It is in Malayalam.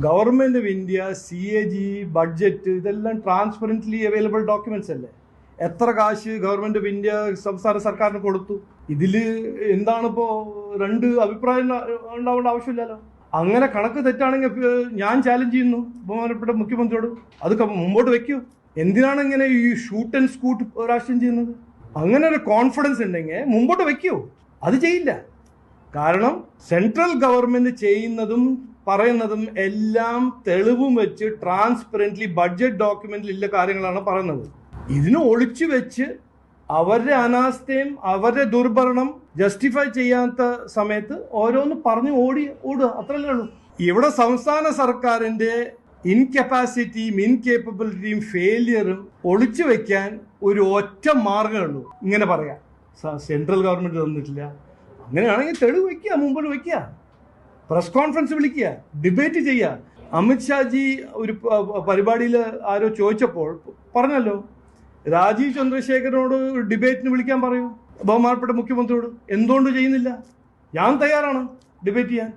Government of India CAG budget ഇതെല്ലാം ട്രാൻസ്പെറൻ്റ്ലി അവൈലബിൾ ഡോക്യുമെന്റ്സ് അല്ലേ? എത്ര കാശ് ഗവൺമെന്റ് ഓഫ് ഇന്ത്യ സംസ്ഥാന സർക്കാരിന് കൊടുത്തു? ഇതിൽ എന്താണിപ്പോ രണ്ട് അഭിപ്രായം ഉണ്ടാവേണ്ട ആവശ്യമില്ലല്ലോ. അങ്ങനെ കണക്ക് തെറ്റാണെങ്കിൽ ഞാൻ ചാലഞ്ച് ചെയ്യുന്നു ബഹുമാനപ്പെട്ട മുഖ്യമന്ത്രിയോട്, അത് മുമ്പോട്ട് വെക്കൂ. എന്തിനാണ് ഇങ്ങനെ ഈ ഷൂട്ട് ആൻഡ് സ്കൂട്ട് രാഷ്ട്രീയം ചെയ്യുന്നത്? അങ്ങനെ ഒരു കോൺഫിഡൻസ് ഉണ്ടെങ്കിൽ മുമ്പോട്ട് വെക്കൂ. അത് ചെയ്യില്ല. കാരണം സെൻട്രൽ ഗവൺമെന്റ് ചെയ്യുന്നതും പറയുന്നതും എല്ലാം തെളിവും വെച്ച് ട്രാൻസ്പെറൻ്റ്ലി ബഡ്ജറ്റ് ഡോക്യുമെന്റിൽ ഇല്ല കാര്യങ്ങളാണ് പറയുന്നത്. ഇതിന് ഒളിച്ചു വെച്ച് അവരുടെ അനാസ്ഥയും അവരുടെ ദുർഭരണം ജസ്റ്റിഫൈ ചെയ്യാത്ത സമയത്ത് ഓരോന്ന് പറഞ്ഞു ഓടുക, അത്രയല്ലേ ഉള്ളൂ. ഇവിടെ സംസ്ഥാന സർക്കാരിന്റെ ഇൻകപ്പാസിറ്റിയും ഇൻകേപ്പബിലിറ്റിയും ഫെയിലിയറും ഒളിച്ചു വെക്കാൻ ഒരു ഒറ്റ മാർഗ്ഗമേ ഉള്ളൂ. ഇങ്ങനെ പറയാം, സെൻട്രൽ ഗവൺമെന്റ് തന്നിട്ടില്ല. അങ്ങനെയാണെങ്കിൽ തെളിവ് വയ്ക്കുക, മുമ്പോട്ട് വയ്ക്കുക, പ്രസ് കോൺഫറൻസ് വിളിക്കുക, ഡിബേറ്റ് ചെയ്യുക. അമിത്ഷാജി ഒരു പരിപാടിയിൽ ആരോ ചോദിച്ചപ്പോൾ പറഞ്ഞല്ലോ, രാജീവ് ചന്ദ്രശേഖരനോട് ഡിബേറ്റിന് വിളിക്കാൻ പറയൂ ബഹുമാനപ്പെട്ട മുഖ്യമന്ത്രിയോട്. എന്തുകൊണ്ട് ചെയ്യുന്നില്ല? ഞാൻ തയ്യാറാണ് ഡിബേറ്റ് ചെയ്യാൻ.